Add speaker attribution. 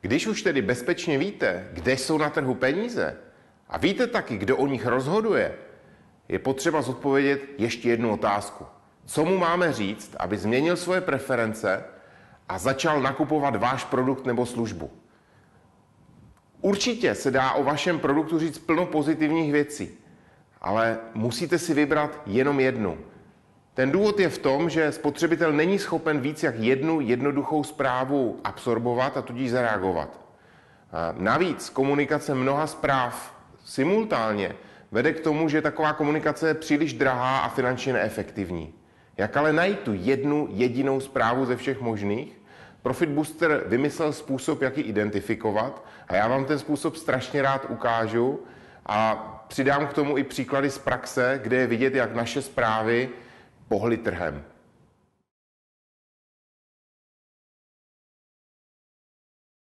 Speaker 1: Když už tedy bezpečně víte, kde jsou na trhu peníze a víte taky, kdo o nich rozhoduje, je potřeba zodpovědět ještě jednu otázku. Co mu máme říct, aby změnil svoje preference a začal nakupovat váš produkt nebo službu? Určitě se dá o vašem produktu říct plno pozitivních věcí, ale musíte si vybrat jenom jednu. Ten důvod je v tom, že spotřebitel není schopen víc jak jednu jednoduchou zprávu absorbovat a tudíž zareagovat. Navíc komunikace mnoha zpráv simultánně vede k tomu, že taková komunikace je příliš drahá a finančně neefektivní. Jak ale najít tu jednu jedinou zprávu ze všech možných? Profit Booster vymyslel způsob, jak ji identifikovat, a já vám ten způsob strašně rád ukážu a přidám k tomu i příklady z praxe, kde je vidět, jak naše zprávy pohly trhem.